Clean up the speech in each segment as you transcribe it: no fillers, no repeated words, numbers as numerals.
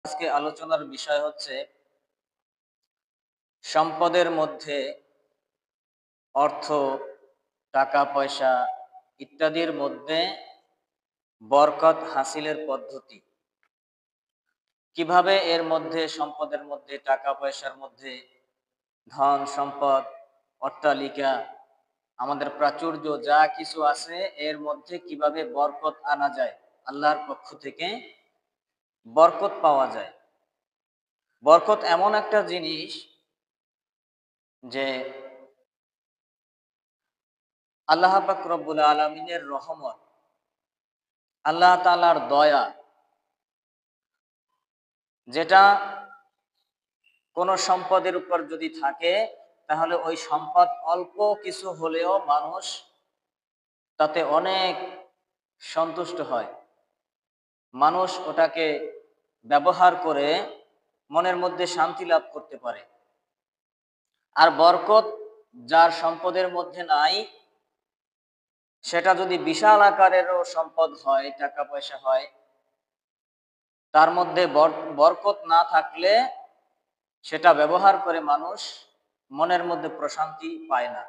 আজকে আলোচনার বিষয় হচ্ছে সম্পদের মধ্যে অর্থ, টাকা পয়সা ইত্যাদির মধ্যে বরকত হাসিলের পদ্ধতি। কিভাবে এর মধ্যে সম্পদের মধ্যে টাকা পয়সার মধ্যে ধন সম্পদ, অট্টালিকা, আমাদের প্রাচুর্য যা কিছু আছে এর মধ্যে কিভাবে বরকত আনা যায়, আল্লাহর পক্ষ থেকে বরকত পাওয়া যায়। বরকত এমন একটা জিনিস যে আল্লাহ পাক রব্বুল আলামিনের রহমত, আল্লাহ তাআলার দয়া, যেটা কোনো সম্পদের উপর যদি থাকে তাহলে ওই সম্পদ অল্প কিছু হলেও মানুষ তাতে অনেক সন্তুষ্ট হয়। মানুষ ওটাকে ব্যবহার করে মনের মধ্যে শান্তি লাভ করতে পারে। আর বরকত যার সম্পদের মধ্যে নাই, সেটা যদি বিশাল আকারেরও সম্পদ হয়, টাকা পয়সা হয়, তার মধ্যে বরকত না থাকলে সেটা ব্যবহার করে মানুষ মনের মধ্যে প্রশান্তি পায় না।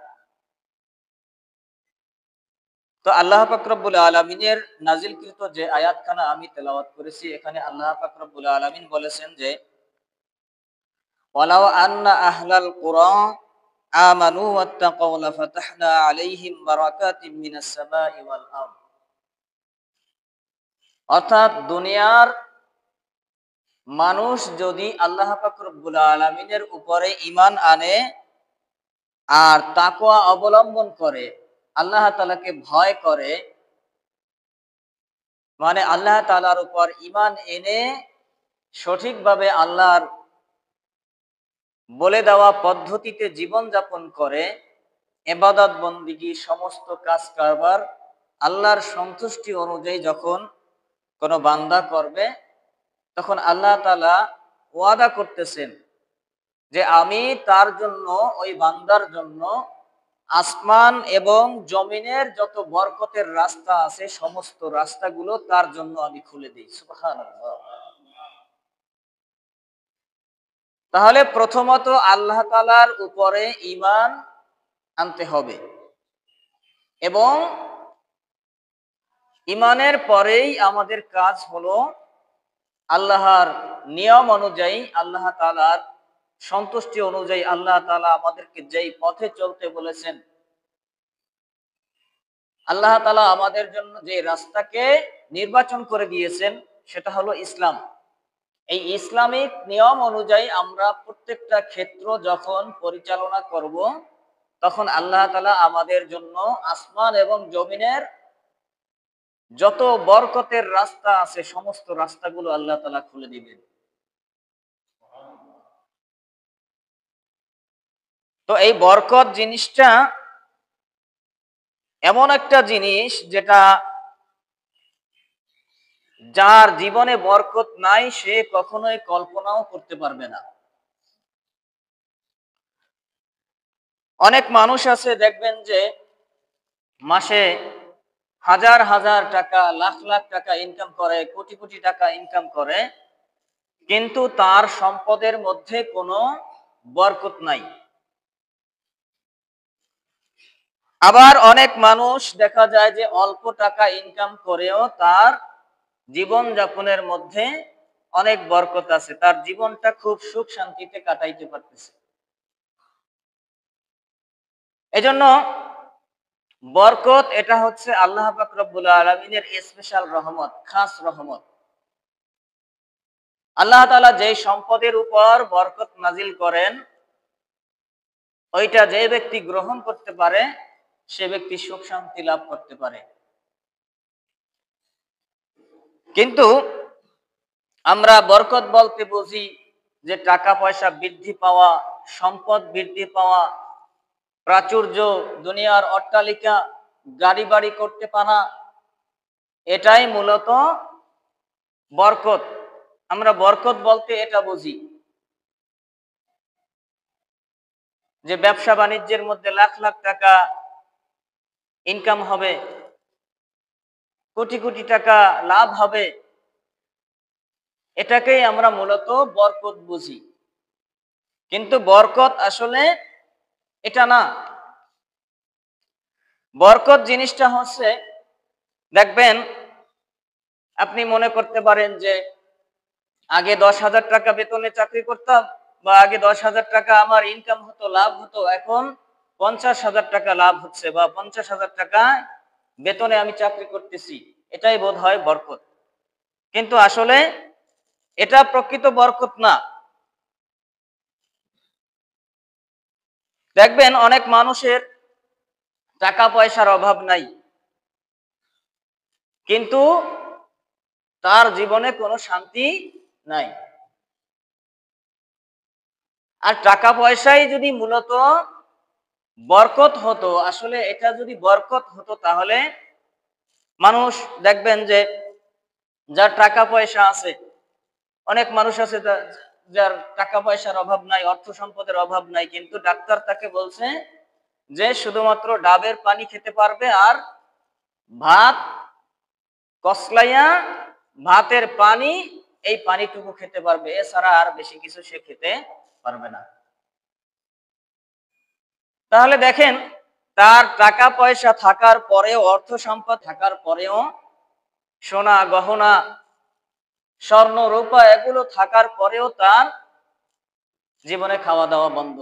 তো আল্লাহ পাক রব্বুল আলামিনের নাজিলকৃত যে আয়াতখানা আমি তেলাওয়াত করেছি, এখানে আল্লাহ পাক রব্বুল আলামিন বলেছেন যে ওয়ালাউ আন্না আহলাল কুরা আমানু ওয়াত্তাকাউ লাফাতাহনা আলাইহিম বারাকাতিম মিনাস সামাই ওয়াল আরদ। অর্থাৎ দুনিয়ার মানুষ যদি আল্লাহ পাক রব্বুল আলামিনের উপরে ঈমান আনে আর তাকওয়া অবলম্বন করে, আল্লাহ তাআলাকে ভয় করে, মানে আল্লাহ তাআলার উপর ঈমান এনে সঠিকভাবে আল্লাহর বলে দেওয়া পদ্ধতিতে জীবন যাপন করে, ইবাদত বন্দিগি সমস্ত কাজ কারবার আল্লাহর সন্তুষ্টি অনুযায়ী যখন কোনো বান্দা করবে, তখন আল্লাহ তাআলা ওয়াদা করতেছেন যে আমি তার জন্য, ওই বান্দার জন্য আসমান এবং জমিনের যত বরকতের রাস্তা আছে সমস্ত রাস্তাগুলো তার জন্য আমি খুলে দিই। সুবহানাল্লাহ। তাহলে প্রথমত আল্লাহ তাআলার উপরে ঈমান আনতে হবে এবং ঈমানের পরেই আমাদের কাজ হলো আল্লাহর নিয়ম অনুযায়ী, আল্লাহ তাআলার সন্তুষ্টি অনুযায়ী আল্লাহ তাআলা আমাদেরকে যেই পথে চলতে বলেছেন, আল্লাহ তাআলা আমাদের জন্য যে রাস্তাকে নির্বাচন করে দিয়েছেন সেটা হলো ইসলাম। এই ইসলামিক নিয়ম অনুযায়ী আমরা প্রত্যেকটা ক্ষেত্র যখন পরিচালনা করব, তখন আল্লাহ তাআলা আমাদের জন্য আসমান এবং জমিনের যত বরকতের রাস্তা আছে সমস্ত রাস্তাগুলো আল্লাহ তাআলা খুলে দিবেন। তো এই বরকত জিনিসটা এমন একটা জিনিস যেটা যার জীবনে বরকত নাই সে কখনোই কল্পনাও করতে পারবে না। অনেক মানুষ আছে দেখবেন যে মাসে হাজার হাজার টাকা, লাখ লাখ টাকা ইনকাম করে, কোটি কোটি টাকা ইনকাম করে, কিন্তু তার সম্পদের মধ্যে কোনো বরকত নাই। আবার অনেক মানুষ দেখা যায় যে অল্প টাকা ইনকাম করেও তার জীবন যাপনের মধ্যে অনেক বরকত আছে, তার জীবনটা খুব সুখ শান্তিতে কাটাইতে পারতেছে। এজন্য বরকত এটা হচ্ছে আল্লাহ পাক রব্বুল আলামিনের স্পেশাল রহমত, খাস রহমত। আল্লাহ তাআলা যেই সম্পদের উপর বরকত নাজিল করেন, ওইটা যে ব্যক্তি গ্রহণ করতে পারে সে ব্যক্তি সুখ শান্তি লাভ করতে পারে। কিন্তু আমরা বরকত বলতে বুঝি যে টাকা পয়সা বৃদ্ধি পাওয়া, সম্পদ বৃদ্ধি পাওয়া, প্রাচুর্য, দুনিয়ার অট্টালিকা, গাড়ি বাড়ি করতে পারা, এটাই মূলত বরকত। আমরা বরকত বলতে এটা বুঝি যে ব্যবসা বাণিজ্যের মধ্যে লাখ লাখ টাকা ইনকাম হবে, কোটি কোটি টাকা লাভ হবে, এটাকেই আমরা মূলত বরকত বুঝি, কিন্তু বরকত আসলে এটা না। বরকত জিনিসটা হচ্ছে, দেখবেন আপনি মনে করতে পারেন যে আগে 10,000 টাকা বেতনে চাকরি করতাম, বা আগে 10,000 টাকা আমার ইনকাম হতো, লাভ হতো, এখন 50,000 টাকা লাভ হচ্ছে, বা 50,000 টাকা বেতনে আমি চাকরি করতেছি, এটাই বোধ হয় বরকত। কিন্তু আসলে এটা প্রকৃত বরকত না। দেখবেন অনেক মানুষের টাকা পয়সার অভাব নাই, কিন্তু তার জীবনে কোনো শান্তি নাই। আর টাকা পয়সাই যদি মূলত বরকত হতো, আসলে এটা যদি বরকত হতো, তাহলে মানুষ দেখবেন যে যার টাকা পয়সা আছে, অনেক মানুষ আছে যার টাকা পয়সার অভাব নাই, অর্থ সম্পদের অভাব নাই, কিন্তু ডাক্তার তাকে বলছে যে শুধুমাত্র ডাবের পানি খেতে পারবে, আর ভাত কসলাইয়া ভাতের পানি, এই পানিটুকু খেতে পারবে, এছাড়া আর বেশি কিছু সে খেতে পারবে না। তাহলে দেখেন, তার টাকা পয়সা থাকার পরেও, অর্থ সম্পদ থাকার পরেও, সোনা গহনা স্বর্ণ রূপা এগুলো থাকার পরেও তার জীবনে খাওয়া দাওয়া বন্ধ।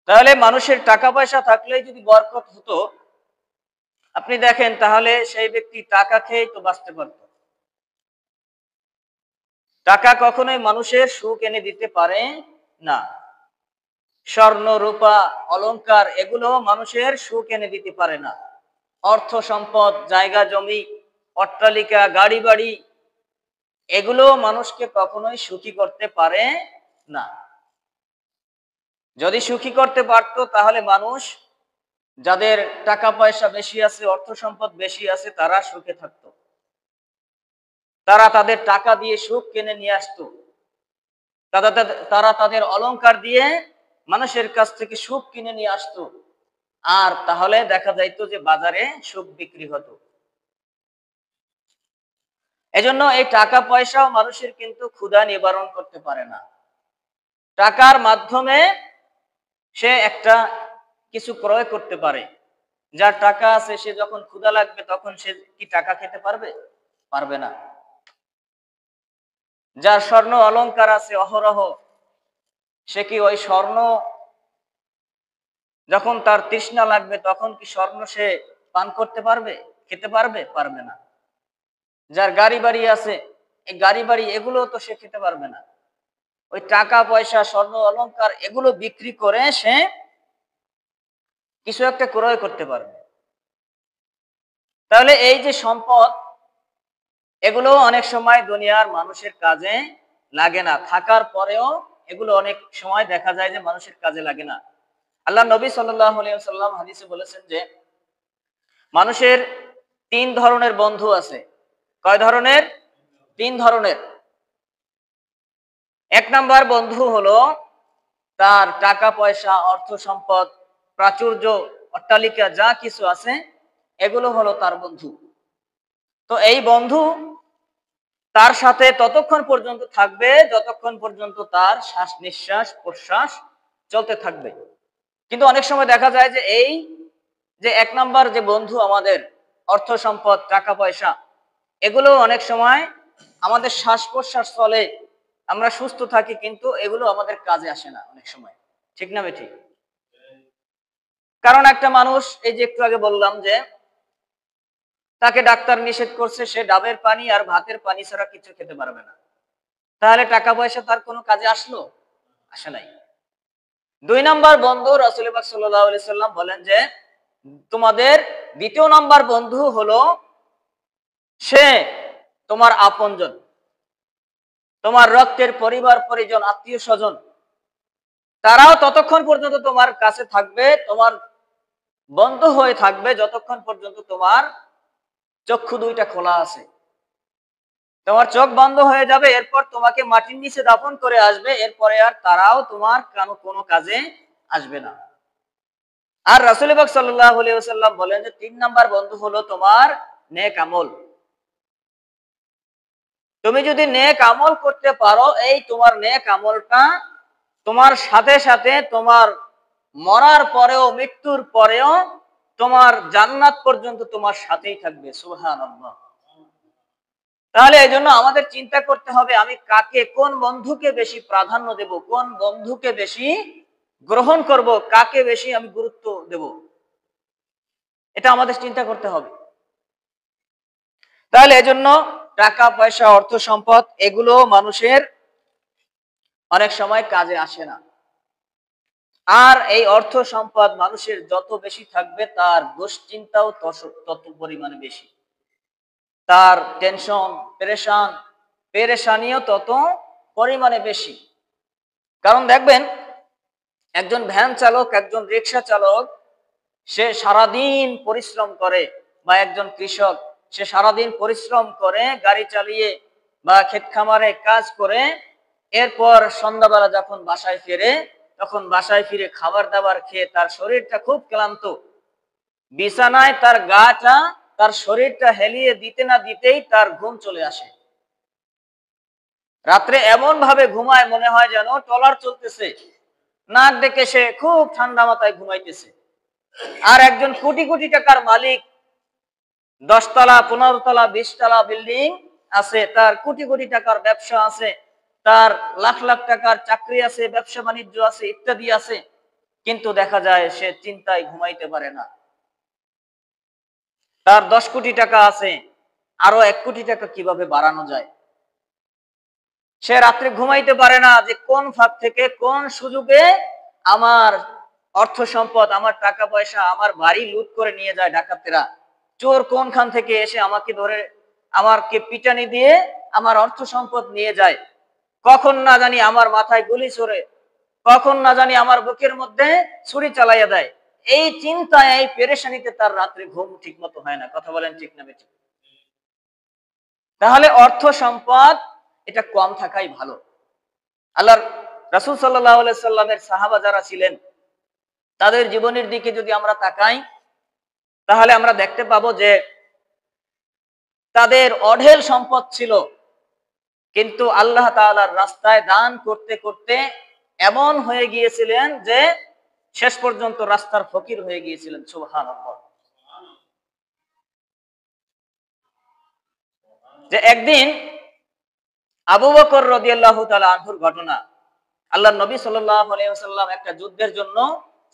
তাহলে মানুষের টাকা পয়সা থাকলেই যদি বরকত হতো, আপনি দেখেন তাহলে সেই ব্যক্তি টাকা খেয়েই তো বাঁচতে পারত। টাকা কখনোই মানুষের সুখ এনে দিতে পারে না। স্বর্ণ রূপা অলংকার এগুলো মানুষের সুখ এনে দিতে পারে না। অর্থ সম্পদ, জায়গা জমি, অট্টালিকা, গাড়ি বাড়ি, এগুলো মানুষকে কখনোই সুখী করতে পারে না। যদি সুখী করতে পারতো, তাহলে মানুষ, যাদের টাকা পয়সা বেশি আছে, অর্থ সম্পদ বেশি আছে, তারা সুখে থাকতো। তারা তাদের টাকা দিয়ে সুখ কিনে নিয়ে আসতো, তারা তাদের অলংকার দিয়ে মানুষের কাছ থেকে সুখ কিনে নিয়ে আসতো, আর তাহলে দেখা যাইতো যে বাজারে সুখ বিক্রি হতো। এজন্য এই টাকা পয়সাও মানুষের কিন্তু ক্ষুধা নিবারণ করতে পারে না। টাকার মাধ্যমে সে একটা কিছু ক্রয় করতে পারে। যার টাকা আছে, সে যখন ক্ষুধা লাগবে তখন সে কি টাকা খেতে পারবে? পারবে না। যার স্বর্ণ অলংকার আছে অহরহ, সে কি ওই স্বর্ণ, যখন তার তৃষ্ণা লাগবে তখন কি স্বর্ণ সে পান করতে পারবে, খেতে পারবে? পারবে না। যার গাড়ি বাড়ি আছে, এই গাড়ি বাড়ি এগুলো তো সে খেতে পারবে না। ওই টাকা পয়সা, স্বর্ণ অলংকার এগুলো বিক্রি করে সে কিছু একটা ক্রয় করতে পারবে। তাহলে এই যে সম্পদ, এগুলো অনেক সময় দুনিয়ার মানুষের কাজে লাগে না, থাকার পরেও এগুলো অনেক সময় দেখা যায় যে মানুষের কাজে লাগে না। আল্লাহ নবী সাল্লাল্লাহু আলাইহি ওয়াসাল্লাম হাদিসে বলেছেন যে মানুষের 3 ধরনের বন্ধু আছে। কয় ধরনের? 3 ধরনের। 1 নাম্বার বন্ধু হলো তার টাকা পয়সা, অর্থ সম্পদ, প্রাচুর্য, অট্টালিকা যা কিছু আছে, এগুলো হলো তার বন্ধু। তো এই বন্ধু তার সাথে ততক্ষণ পর্যন্ত থাকবে যতক্ষণ পর্যন্ত তার শ্বাস নিঃশ্বাস প্রশ্বাস চলতে থাকবে। কিন্তু অনেক সময় দেখা যায় যে এই যে 1 নাম্বার যে বন্ধু আমাদের, অর্থ সম্পদ, টাকা পয়সা, এগুলো অনেক সময় আমাদের শ্বাস প্রশ্বাস চলে, আমরা সুস্থ থাকি, কিন্তু এগুলো আমাদের কাজে আসে না অনেক সময়। ঠিক না বেঠিক? কারণ একটা মানুষ, এই যে একটু আগে বললাম যে তাকে ডাক্তার নিষেধ করছে, সে ডাবের পানি আর ভাতের পানি ছাড়া কিছু খেতে পারবে না, তাহলে টাকা পয়সা তার কোনো কাজে আসলো? আসে নাই। 2 নাম্বার বন্ধু, রাসূল পাক সাল্লাল্লাহু আলাইহি সাল্লাম বলেন যে তোমাদের 2য় নাম্বার বন্ধু হলো সে তোমার আপনজন, তোমার রক্তের পরিবার পরিজন, আত্মীয় স্বজন। তারাও ততক্ষণ পর্যন্ত তোমার কাছে থাকবে, তোমার বন্ধু হয়ে থাকবে যতক্ষণ পর্যন্ত তোমার চক্ষু দুইটা খোলা আছে। তোমার চোখ বন্ধ হয়ে যাবে, এরপর তোমাকে মাটির নিচে দাফন করে আসবে, এরপরে আর তারাও তোমার কোনো কাজে আসবে না। আর রাসূল পাক সাল্লাল্লাহু আলাইহি ওয়াসাল্লাম বলেন যে 3 নাম্বার বন্ধু হলো তোমার নেক আমল। তুমি যদি নেক আমল করতে পারো, এই তোমার নেক আমলটা তোমার সাথে সাথে তোমার মরার পরেও, মৃত্যুর পরেও তোমার জান্নাত পর্যন্ত তোমার সাথেই থাকবে। সুবহানাল্লাহ। তাহলে এই জন্য আমাদের চিন্তা করতে হবে, আমি কাকে, কোন বন্ধুকে বেশি প্রাধান্য দেব, কোন বন্ধুকে বেশি গ্রহণ করব, কাকে বেশি আমি গুরুত্ব দেব, এটা আমাদের চিন্তা করতে হবে। তাহলে এজন্য টাকা পয়সা, অর্থ সম্পদ এগুলো মানুষের অনেক সময় কাজে আসে না। আর এই অর্থ সম্পদ মানুষের যত বেশি থাকবে, তার দুশ্চিন্তাও তত পরিমাণে বেশি, তার টেনশন, পেরেশানিও তত পরিমাণে বেশি। কারণ দেখবেন, একজন ভ্যান চালক, একজন রিক্সা চালক, সে সারাদিন পরিশ্রম করে, বা একজন কৃষক, সে সারাদিন পরিশ্রম করে গাড়ি চালিয়ে বা ক্ষেত খামারে কাজ করে, এরপর সন্ধ্যাবেলা যখন বাসায় ফিরে, তখন বাসায় ফিরে খাবার দাবার খেয়ে তার শরীরটা খুব ক্লান্ত, বিছানায় তার গাটা, তার শরীরটা হেলিয়ে দিতে না দিতেই তার ঘুম চলে আসে। রাত্রে এমন ভাবে ঘুমায়, মনে হয় যেন ট্রলার চলতেছে, নাক ডেকে সে খুব ঠান্ডা মাথায় ঘুমাইতেছে। আর একজন কোটি কোটি টাকার মালিক, 10 তলা, 15 তলা, 20 তলা বিল্ডিং আছে, তার কোটি কোটি টাকার ব্যবসা আছে, তার লাখ লাখ টাকার চাকরি আছে, ব্যবসা বাণিজ্য আছে, ইত্যাদি আছে, কিন্তু দেখা যায় সে চিন্তায় ঘুমাইতে পারে না। তার 10 কোটি টাকা আছে, আরো 1 কোটি টাকা কিভাবে বাড়ানো যায়, সে রাত্রে ঘুমাইতে পারে না, যে কোন ফাঁক থেকে, কোন সুযোগে আমার অর্থ সম্পদ, আমার টাকা পয়সা, আমার বাড়ি লুট করে নিয়ে যায় ডাকাতেরা, চোর কোনখান থেকে এসে আমাকে ধরে, আমাকে পিটানি দিয়ে আমার অর্থ সম্পদ নিয়ে যায়, কখন না জানি আমার মাথায় গুলি ছোড়ে, কখন না জানি আমার বুকের মধ্যে ছুরি চালাইয়া দেয়। এই চিন্তায়, এই পেরেশানিতে তার রাত্রে ঘুম ঠিক মতো হয় না। কথা বলেন ঠিক না বেঠিক? তাহলে অর্থ সম্পদ এটা কম থাকাই ভালো। আল্লাহর রাসূল সাল্লাল্লাহু আলাইহি সাল্লামের সাহাবা যারা ছিলেন, তাদের জীবনের দিকে যদি আমরা তাকাই, তাহলে আমরা দেখতে পাবো যে তাদের অঢেল সম্পদ ছিল, কিন্তু আল্লাহ তাআলার রাস্তায় দান করতে করতে এমন হয়ে গিয়েছিলেন যে শেষ পর্যন্ত রাস্তার ফকির হয়ে গিয়েছিলেন। সুবহানাল্লাহ। যে একদিন আবু বকর রাদিয়াল্লাহু তাআলা আনহুর ঘটনা, আল্লাহর নবী সাল্লাল্লাহু আলাইহি ওয়াসাল্লাম একটা যুদ্ধের জন্য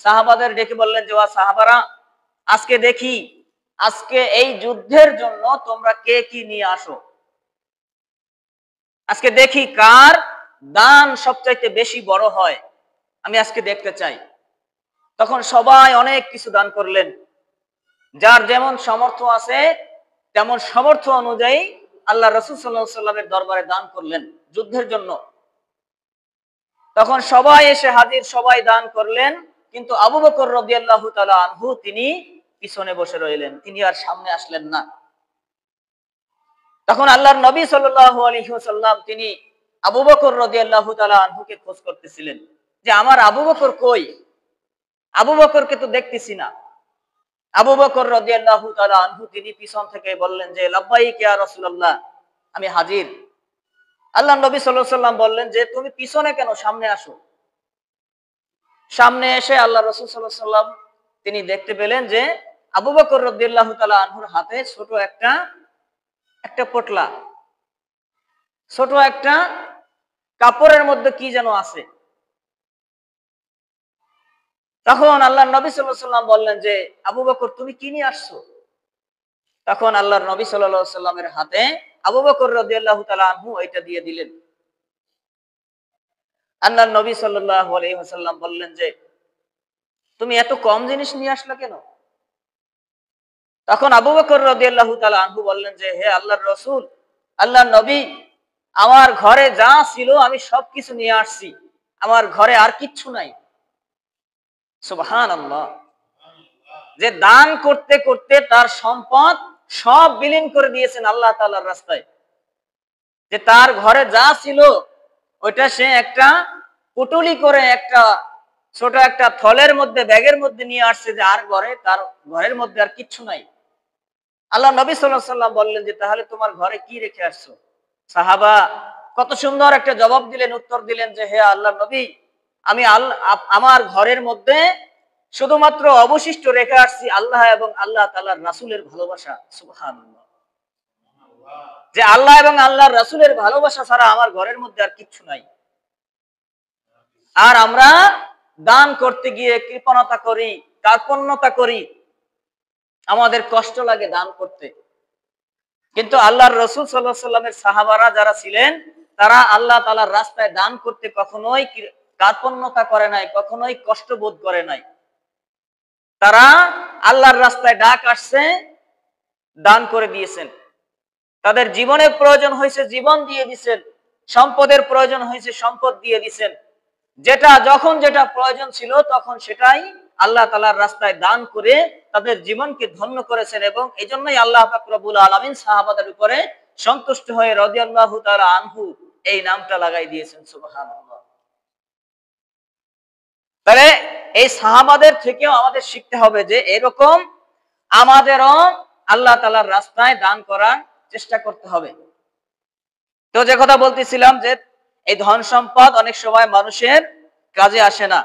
সাহাবাদের ডেকে বললেন যে, ওয়া সাহাবারা, আজকে দেখি, আজকে এই যুদ্ধের জন্য তোমরা কে কি নিয়ে আসো, আজকে দেখি কার দান সবচাইতে বেশি বড় হয়, আমি আজকে দেখতে চাই। তখন সবাই অনেক কিছু দান করলেন, যার যেমন সামর্থ্য আছে তেমন সামর্থ্য অনুযায়ী আল্লাহ রাসূল সাল্লাল্লাহু আলাইহি ওয়াসাল্লামের দরবারে দান করলেন যুদ্ধের জন্য। তখন সবাই এসে হাজির, সবাই দান করলেন, কিন্তু আবু বকর রাদিয়াল্লাহু তাআলা আনহু তিনি পিছনে বসে রইলেন, তিনি আর সামনে আসলেন না। তখন আল্লাহর নবী সাল্লাল্লাহু আলাইহি ওয়াসাল্লাম তিনি আবু বকর রাদিয়াল্লাহু তাআলা আনহুকে খোঁজ করতেছিলেন, যে আমার আবু বকর কই, আবু বকরকে তো দেখতেছি না। আবু বকর রাদিয়াল্লাহু তাআলা আনহু তিনি পিছন থেকে বললেন যে, লাব্বাইক ইয়া রাসূলুল্লাহ, আমি হাজির। আল্লাহর নবী সাল্লাল্লাহু আলাইহি ওয়াসাল্লাম বললেন যে, তুমি পিছনে কেন, সামনে আসো। সামনে এসে আল্লাহ রাসূল সাল্লাল্লাহু আলাইহি ওয়াসাল্লাম তিনি দেখতে পেলেন যে আবু বকর রাদিয়াল্লাহু তাআলা আনহুর হাতে ছোট একটা পোটলা, ছোট একটা কাপড়ের মধ্যে কি যেন আছে। তখন আল্লাহর নবী সাল্লাল্লাহু আলাইহি ওয়াসাল্লাম বললেন যে, আবু বকর তুমি কি নিয়ে আসছো? তখন আল্লাহর নবী সাল্লাল্লাহু আলাইহি ওয়াসাল্লামের হাতে আবু বকর রাদিয়াল্লাহু তাআলা আনহু এটা দিয়ে দিলেন। আল্লাহর নবী সাল্লাল্লাহু আলাইহি ওয়াসাল্লাম বললেন যে, তুমি এত কম জিনিস নিয়ে আসলে কেন? তখন আবু বকর রাদিয়াল্লাহু তাআলা আনহু বললেন যে, হে আল্লাহর রাসূল, আল্লাহর নবী, আমার ঘরে যা ছিল আমি সবকিছু নিয়ে আসছি, আমার ঘরে আর কিচ্ছু নাই। সুবহানাল্লাহ। যে দান করতে করতে তার সম্পদ সব বিলীন করে দিয়েছেন আল্লাহ তাআলার রাস্তায়, যে তার ঘরে যা ছিল ওইটা সে একটা পুটুলি করে, একটা ছোট একটা থলের মধ্যে, ব্যাগের মধ্যে নিয়ে আসছে, যে আর তার ঘরের মধ্যে আর কিচ্ছু নাই। আল্লাহ নবী সাল্লাল্লাহু আলাইহি ওয়াসাল্লাম বললেন যে, তাহলে তোমার ঘরে কি রেখে আসছো? সাহাবা কত সুন্দর একটা জবাব দিলেন, উত্তর দিলেন যে হে আল্লাহ নবী, আমি আমার ঘরের মধ্যে শুধুমাত্র অবশিষ্ট রেখে আসছি আল্লাহ এবং আল্লাহ তাআলার রাসূলের ভালোবাসা। সুবহানাল্লাহ। যে আল্লাহ এবং আল্লাহর রাসূলের ভালোবাসা ছাড়া আমার ঘরের মধ্যে আর কিচ্ছু নাই। আর আমরা দান করতে গিয়ে কৃপণতা করি, কার্পণ্যতা করি, আমাদের কষ্ট লাগে দান করতে। কিন্তু আল্লাহর রাসূল সাল্লাল্লাহু আলাইহি ওয়াসাল্লামের সাহাবারা যারা ছিলেন, তারা আল্লাহ তাআলার রাস্তায় দান করতে কখনোই কার্পণ্যতা করে নাই, কখনোই কষ্ট বোধ করে নাই। তারা আল্লাহর রাস্তায় ডাক আসছে, দান করে দিয়েছেন। তাদের জীবনের প্রয়োজন হয়েছে, জীবন দিয়ে দিয়েছেন। সম্পদের প্রয়োজন হয়েছে, সম্পদ দিয়ে দিয়েছেন। যেটা যখন যেটা প্রয়োজন ছিল তখন সেটাই আল্লাহ তাআলার রাস্তায় দান করে তাদের জীবনকে ধন্য করেছেন। এবং এই জন্যই আল্লাহ পাক রব্বুল আলামিন সাহাবাদের উপরে সন্তুষ্ট হয়ে রাদিয়াল্লাহু তাআলা আনহু এই নামটা লাগাই দিয়েছেন। সুবহানাল্লাহ। তাহলে এই সাহাবাদের থেকেও আমাদের শিখতে হবে যে এরকম আমাদেরও আল্লাহ তাআলার রাস্তায় দান করার চেষ্টা করতে হবে। তো যে কথা বলতেছিলাম যে এই ধন সম্পদ অনেক সময় মানুষের কাজে আসে না।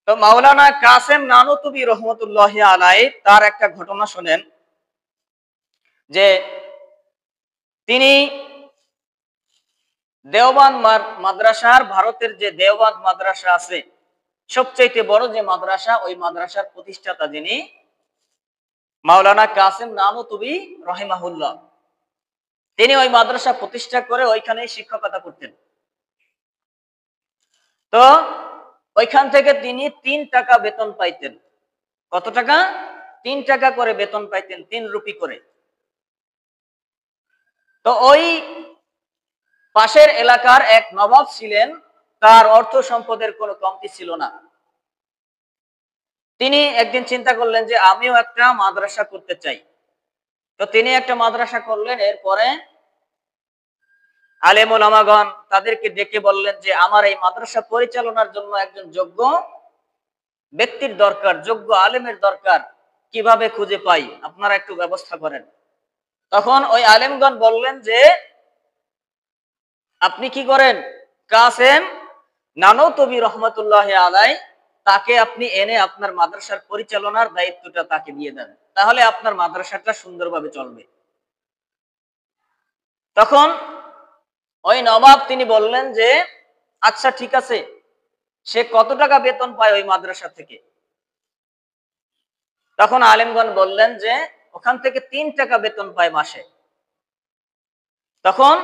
তো মাওলানা কাসেম নানুতুবি রহমতুল্লাহি আলাইহি তার একটা ঘটনা শোনেন যে তিনি দেওবান্দ মাদ্রাসার, ভারতের যে দেওবান্দ মাদ্রাসা আছে সবচেয়ে বড় যে মাদ্রাসা, ওই মাদ্রাসার প্রতিষ্ঠাতা যিনি মাওলানা কাসেম নানুতুবি রহিমাহুল্লাহ, তিনি ওই মাদ্রাসা প্রতিষ্ঠা করে ওইখানেই শিক্ষকতা করতেন। তো ওইখান থেকে তিনি 3 টাকা বেতন পাইতেন। কত টাকা? 3 টাকা করে বেতন পাইতেন, 3 রুপি করে। তো ওই পাশের এলাকার এক নবাব ছিলেন, তার অর্থ সম্পদের কোনো কমতি ছিল না। তিনি একদিন চিন্তা করলেন যে আমিও একটা মাদ্রাসা করতে চাই। তো তিনি একটা মাদ্রাসা করলেন। এরপরে আলেম ওলামাগণ তাদেরকে ডেকে বললেন যে আমার এই মাদ্রাসা পরিচালনার জন্য একজন যোগ্য ব্যক্তির দরকার, যোগ্য আলেমের দরকার। কিভাবে খুঁজে পাই, আপনারা একটু ব্যবস্থা করেন। তখন ওই আলেমগণ বললেন যে আপনি কি করেন, কাসেম নানুতুবি রহমতুল্লাহ আলাই তাকে আপনি এনে আপনার মাদ্রাসার পরিচালনার দায়িত্বটা তাকে দিয়ে দেন, তাহলে আপনার মাদ্রাসাটা সুন্দরভাবে চলবে। তখন ওই নবাব তিনি বললেন যে আচ্ছা ঠিক আছে, সে কত টাকা বেতন পায় ওই মাদ্রাসা থেকে? তখন আলেমগণ বললেন যে ওখান থেকে 3 টাকা বেতন পায় মাসে। তখন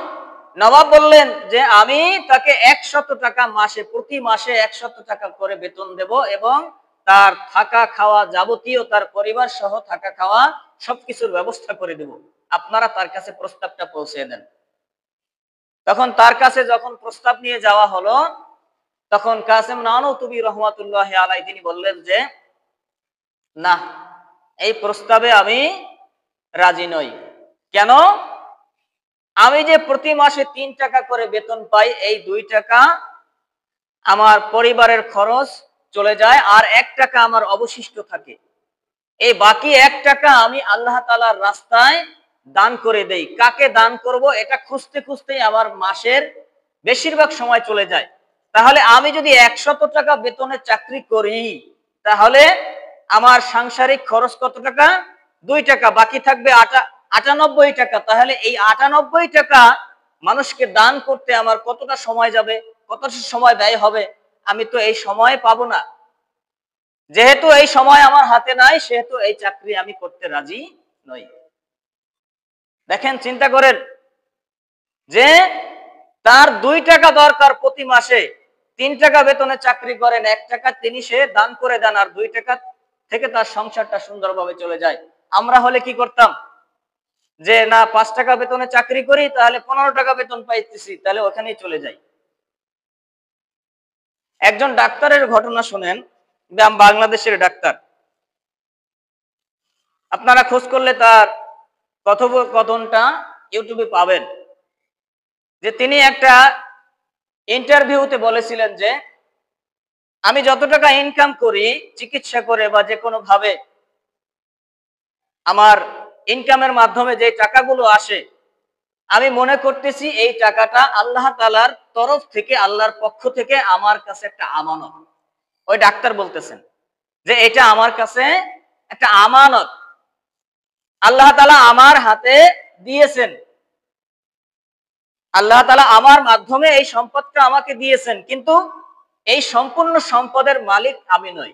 নবাব বললেন যে আমি তাকে 100 টাকা মাসে, প্রতি মাসে 100 টাকা করে বেতন দেব এবং তার থাকা খাওয়া যাবতীয়, তার পরিবার সহ থাকা খাওয়া সবকিছুর ব্যবস্থা করে দেব, আপনারা তার কাছে প্রস্তাবটা পৌঁছে দেন। তখন তার কাছে যখন প্রস্তাব নিয়ে যাওয়া হলো, তখন কাসেম নানুতুবি রহমাতুল্লাহ আলাই তিনি বললেন যে না, এই প্রস্তাবে আমি রাজি নই। কেন? আমি যে প্রতি মাসে 3 টাকা করে বেতন পাই, এই 2 টাকা আমার পরিবারের খরচ চলে যায়, আর 1 টাকা আমার অবশিষ্ট থাকে। এই বাকি 1 টাকা আমি আল্লাহ তাআলার রাস্তায় দান করে দেই। কাকে দান করব এটা খুঁজতে খুঁজতেই আমার মাসের বেশিরভাগ সময় চলে যায়। তাহলে আমি যদি 100 টাকা বেতনে চাকরি করি, তাহলে আমার সাংসারিক খরচ কত টাকা? 2 টাকা, বাকি থাকবে 98 টাকা। তাহলে এই 98 টাকা মানুষকে দান করতে আমার কতটা সময় যাবে, কতটা সময় ব্যয় হবে? আমি তো এই সময় পাবো না। যেহেতু এই সময় আমার হাতে নাই, সেহেতু এই চাকরি আমি করতে রাজি নই। দেখেন, চিন্তা করেন যে তার 2 টাকা দরকার প্রতি মাসে, 3 টাকা বেতনে চাকরি করেন, 1 টাকা তিনি সে দান করে দেন, আর 2 টাকা থেকে তার সংসারটা সুন্দরভাবে চলে যায়। আমরা হলে কি করতাম? যে না, 5 টাকা বেতনে চাকরি করি, তাহলে 15 টাকা বেতন পাইতেছি, তাহলে ওখানেই চলে যাই। একজন ডাক্তারের ঘটনা শুনেন, বাংলাদেশের ডাক্তার, আপনারা খোঁজ করলে তার কথোপকথনটা ইউটিউবে পাবেন। যে তিনি একটা ইন্টারভিউতে বলেছিলেন যে আমি যত টাকা ইনকাম করি চিকিৎসা করে বা যে কোনো ভাবে, আমার ইনকামের মাধ্যমে যে টাকাগুলো আসে, আমি মনে করতেছি এই টাকাটা আল্লাহ তাআলার তরফ থেকে, আল্লাহর পক্ষ থেকে আমার কাছে একটা আমানত। ওই ডাক্তার বলতেছেন যে এটা আমার কাছে একটা আমানত, আল্লাহ তাআলা আমার হাতে দিয়েছেন, আল্লাহ তাআলা আমার মাধ্যমে এই সম্পদটা আমাকে দিয়েছেন, কিন্তু এই সম্পূর্ণ সম্পদের মালিক আমি নই।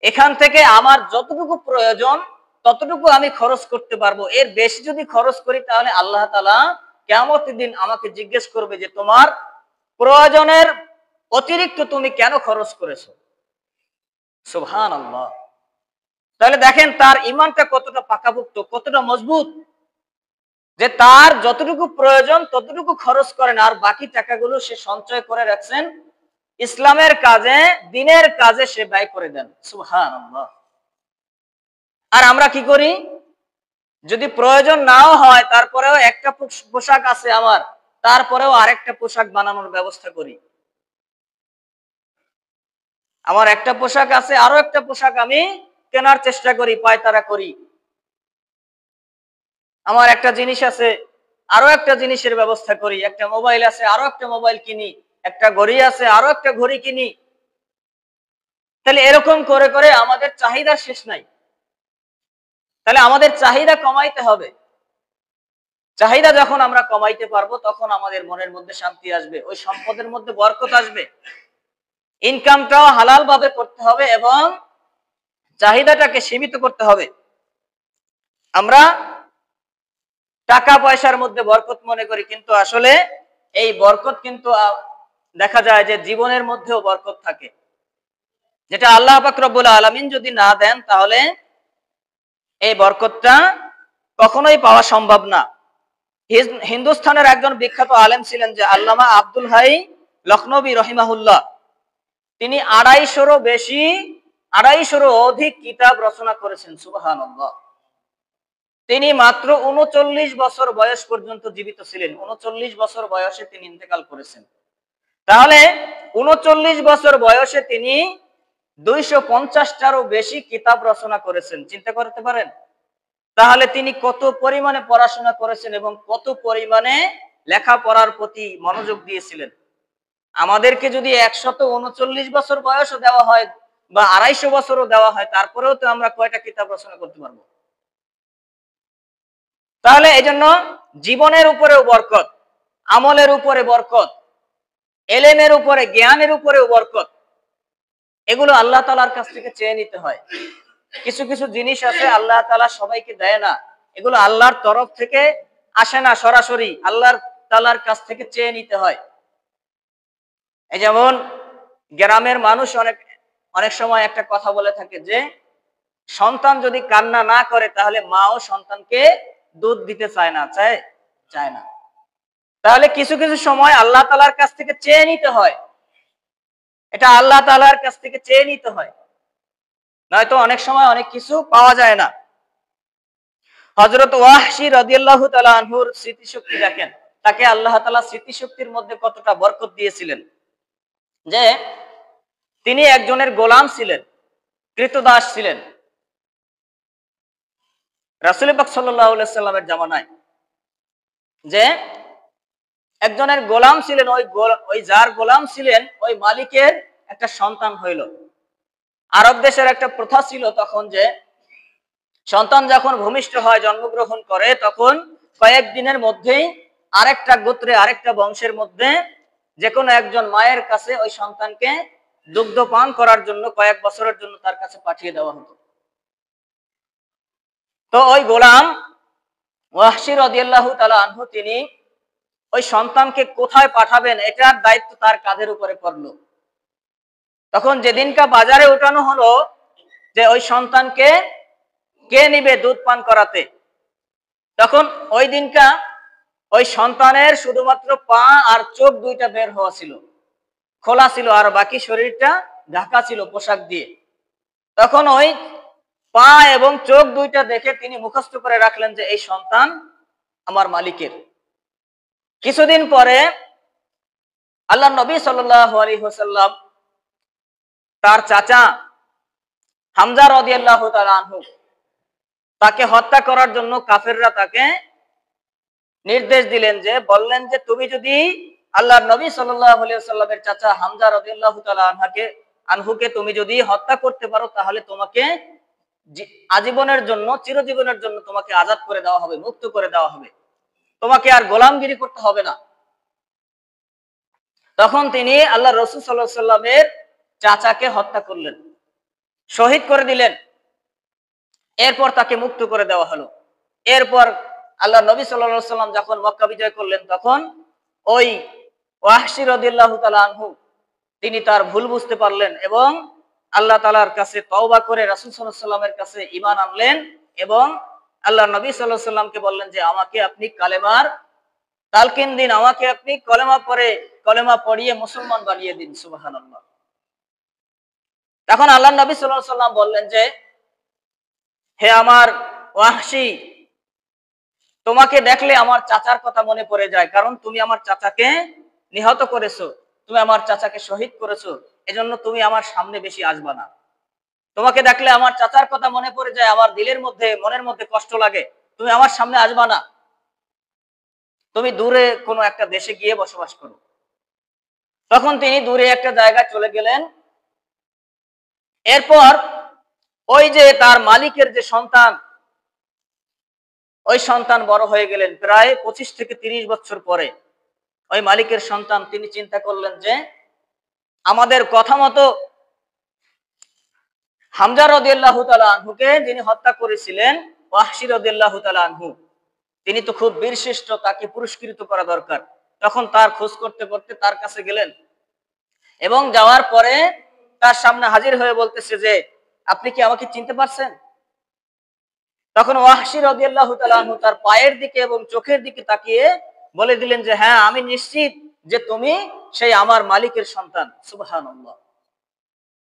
এখান থেকে আমার যতটুকু প্রয়োজন ততটুকু আমি খরচ করতে পারবো, এর বেশি যদি খরচ করি তাহলে আল্লাহ তাআলা কিয়ামতের দিন আমাকে জিজ্ঞেস করবে যে তোমার প্রয়োজনের অতিরিক্ত তুমি কেন খরচ করেছো। সুবহানাল্লাহ। তাহলে দেখেন তার ঈমানটা কতটা পাকাপোক্ত, কতটা মজবুত, যে তার যতটুকু প্রয়োজন ততটুকু খরচ করেন, আর বাকি টাকাগুলো সে সঞ্চয় করে রাখছেন, ইসলামের কাজে, দ্বীনের কাজে সে ব্যয় করে দেন। সুবহানাল্লাহ। আর আমরা কি করি, যদি প্রয়োজন নাও হয় তারপরেও একটা পোশাক আছে আমার, তারপরেও আরেকটা পোশাক বানানোর ব্যবস্থা করি। আমার একটা পোশাক আছে, আরো একটা পোশাক আমি কেনার চেষ্টা করি, পায়তারা করি। আমার একটা জিনিস আছে, আরো একটা জিনিসের ব্যবস্থা করি। একটা মোবাইল আছে, আরো একটা মোবাইল কিনি। একটা ঘড়ি আছে, আরো একটা ঘড়ি কিনি। তাহলে এরকম করে করে আমাদের চাহিদা শেষ নাই। তাহলে আমাদের চাহিদা কমাইতে হবে। চাহিদা যখন আমরা কমাইতে পারবো তখন আমাদের মনের মধ্যে শান্তি আসবে, ওই সম্পদের মধ্যে বরকত আসবে। ইনকামটাও হালাল ভাবে করতে হবে এবং চাহিদাটাকে সীমিত করতে হবে। আমরা টাকা পয়সার মধ্যে বরকত মনে করি, কিন্তু আসলে এই বরকত কিন্তু দেখা যায় যে জীবনের মধ্যেও বরকত থাকে, যেটা আল্লাহ পাক রব্বুল আলামিন যদি না দেন তাহলে এই বরকতটা কখনোই পাওয়া সম্ভব না। হিন্দুস্তানের একজন বিখ্যাত আলেম ছিলেন যে আল্লামা আব্দুল হাই লখনবী রহিমাহুল্লাহ। তিনি 250-এরও অধিক কিতাব রচনা করেছেন। সুবহানাল্লাহ। তিনি মাত্র 39 বছর বয়স পর্যন্ত জীবিত ছিলেন। 39 বছর বয়সে তিনি ইন্তেকাল করেছেন। তাহলে 39 বছর বয়সে তিনি 250টারও বেশি কিতাব রচনা করেছেন। চিন্তা করতে পারেন তাহলে তিনি কত পরিমাণে পড়াশোনা করেছেন এবং কত পরিমাণে লেখাপড়ার প্রতি মনোযোগ দিয়েছিলেন। আমাদেরকে যদি 139 বছর বয়সও দেওয়া হয় বা 250 বছরও দেওয়া হয়, তারপরেও তো আমরা কয়টা কিতাব রচনা করতে পারবো। তাহলে এই জন্য জীবনের উপরেও বরকত, আমলের উপরে বরকত, এলেমের উপরে, জ্ঞানের উপরেও বরকত, এগুলো আল্লাহ তাআলার কাছ থেকে চেয়ে নিতে হয়। কিছু কিছু জিনিস আছে আল্লাহ তাআলা সবাইকে দেয় না, এগুলো আল্লাহর তরফ থেকে আসে না, সরাসরি আল্লাহর তাআলার কাছ থেকে চেয়ে নিতে হয়। এই যেমন গ্রামের মানুষ অনেক সময় একটা কথা বলে থাকে যে সন্তান যদি কান্না না করে তাহলে মাও সন্তানকে দুধ দিতে চায় না, চায় না। তাহলে কিছু কিছু সময় আল্লাহ তাআলার কাছ থেকে চেয়ে নিতে হয়, এটা আল্লাহ তাআলার কাছ থেকে চেয়ে নিতে হয়, নয়তো অনেক সময় অনেক কিছু পাওয়া যায় না। হযরত ওয়াহশী রাদিয়াল্লাহু তাআলা আনহুর স্মৃতিশক্তি দেখেন, তাকে আল্লাহ তাআলা স্মৃতিশক্তির মধ্যে কতটা বরকত দিয়েছিলেন, যে তিনি একজনের গোলাম ছিলেন, কৃতদাস ছিলেন। রাসূল পাক সাল্লাল্লাহু আলাইহি সাল্লামের জামানায় যে একজনের গোলাম ছিলেন, ওই যার গোলাম ছিলেন ওই মালিকের একটা সন্তান হইল। আরব দেশের একটা প্রথা ছিল তখন যে সন্তান যখন ভূমিষ্ঠ হয়, জন্মগ্রহণ করে, তখন কয়েকদিনের মধ্যেই আরেকটা গোত্রে, আরেকটা বংশের মধ্যে যে কোনো একজন মায়ের কাছে ওই সন্তানকে দুগ্ধ পান করার জন্য কয়েক বছরের জন্য তার কাছে পাঠিয়ে দেওয়া হতো। তো ওই গোলাম ওয়াহশী রাদিয়াল্লাহু তাআলা আনহু তিনি ওই সন্তানকে কোথায় পাঠাবেন এটার দায়িত্ব তার কাঁধের উপরে পড়লো। তখন যেদিনকা বাজারে ওঠানো হলো যে ওই সন্তানকে কে নিবে দুধ পান করাতে, তখন ওই দিনকা ওই সন্তানের শুধুমাত্র পা আর চোখ দুইটা বের হওয়া ছিল, খোলা ছিল, আর বাকি শরীরটা ঢাকা ছিল পোশাক দিয়ে। তখন ওই পা এবং চোখ দুইটা দেখে তিনি মুখস্থ করে রাখলেন যে এই সন্তান আমার মালিকের। কিছুদিন পরে আল্লাহ নবী সাল্লাল্লাহু আলাইহি ওয়াসাল্লাম তার চাচা হামজা রাদিয়াল্লাহু তাআলা আনহু তাকে হত্যা করার জন্য কাফেররা তাকে নির্দেশ দিলেন, যে বললেন যে তুমি যদি আল্লাহর নবী সাল্লাল্লাহু আলাইহি ওয়াসাল্লামের চাচা হামজা রাদিয়াল্লাহু তাআলা আনহুকে তুমি যদি হত্যা করতে পারো, তাহলে তোমাকে আজীবনের জন্য, চিরজীবনের জন্য তোমাকে আজাদ করে দেওয়া হবে, মুক্ত করে দেওয়া হবে, তোমাকে আর গোলামগিরি করতে হবে না। তখন তিনি আল্লাহ রাসূল সাল্লাল্লাহু আলাইহি ওয়াসাল্লামের চাচাকে হত্যা করলেন, শহীদ করে দিলেন। এরপর তাকে মুক্ত করে দেওয়া হলো। এরপর আল্লাহ নবী সাল্লাল্লাহু আলাইহি ওয়াসাল্লাম যখন মক্কা বিজয় করলেন, তখন ওই ওয়াহশী রাদিয়াল্লাহু তাআলা আনহু তিনি তার ভুল বুঝতে পারলেন এবং আল্লাহ তাআলার কাছে তওবা করে রাসূল সাল্লাল্লাহু আলাইহি ওয়াসাল্লামের কাছে ঈমান আনলেন এবং আল্লাহ নবী সাল্লাল্লাহু আলাইহি ওয়াসাল্লামকে বললেন যে আমাকে আপনি কালেমার তালকিন দিন, আমাকে আপনি কলেমা পড়িয়ে মুসলমান বানিয়ে দিন। সুবহানাল্লাহ। তখন আল্লাহ নবী সাল্লাল্লাহু আলাইহি ওয়াসাল্লাম বললেন যে হে আমার ওয়াহশী, তোমাকে দেখলে আমার চাচার কথা মনে পড়ে যায়, কারণ তুমি আমার চাচাকে নিহত করেছো, তুমি আমার চাচাকে শহীদ করেছো, এজন্য তুমি আমার সামনে বেশি আসবা না। তোমাকে দেখলে আমার চাচার কথা মনে পড়ে যায়, আমার মনের মধ্যে কষ্ট লাগে, তুমি আমার সামনে আসবা না, তুমি দূরে কোনো একটা দেশে গিয়ে বসবাস করো। তখন তিনি দূরে একটা জায়গায় চলে গেলেন। এরপর ওই যে তার মালিকের যে সন্তান, ওই সন্তান বড় হয়ে গেলেন প্রায় 25 থেকে 30 বছর পরে। ওই মালিকের সন্তান তিনি চিন্তা করলেন যে আমাদের কথা মতো হামজা রাদিয়াল্লাহু তাআলা আনহুকে যিনি হত্যা করেছিলেন, ওয়াহশী রাদিয়াল্লাহু তাআলা আনহু, তিনি তো খুব বীরশ্রেষ্ঠ, তাকে পুরস্কৃত করা দরকার। তখন তার খোঁজ করতে করতে তার কাছে গেলেন এবং যাওয়ার পরে তার সামনে হাজির হয়ে বলতেছে যে আপনি কি আমাকে চিনতে পারছেন? তখন ওয়াহশী রাদিয়াল্লাহু তাআলা আনহু তার পায়ের দিকে এবং চোখের দিকে তাকিয়ে বলে দিলেন যে হ্যাঁ, আমি নিশ্চিত যে তুমি সেই আমার মালিকের সন্তান। সুবহানাল্লাহ।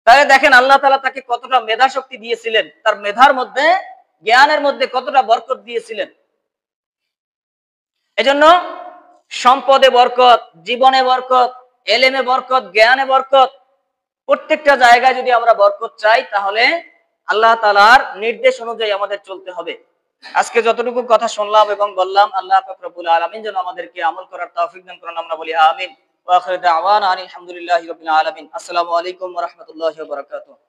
তাহলে দেখেন আল্লাহ তাআলা তাকে কতটা মেধা শক্তি দিয়েছিলেন, তার মেধার মধ্যে, জ্ঞানের মধ্যে কতটা বরকত দিয়েছিলেন। এজন্য সম্পদে বরকত, জীবনে বরকত, এলেমে বরকত, জ্ঞানে বরকত, প্রত্যেকটা জায়গায় যদি আমরা বরকত চাই, তাহলে আল্লাহ তাআলার নির্দেশ অনুযায়ী আমাদের চলতে হবে। আজকে যতটুকু কথা শুনলাম এবং বললাম, আল্লাহ পাক রব্বুল আলামিন যেন আমাদেরকে আমল করার তৌফিক দান করেন, আমরা বলি আমিন। ওয়া আখিরু দাওয়ানা আলহামদুলিল্লাহি রাব্বিল আলামিন। আসসালামু আলাইকুম ওয়া রাহমাতুল্লাহি ওয়া বারাকাতুহু।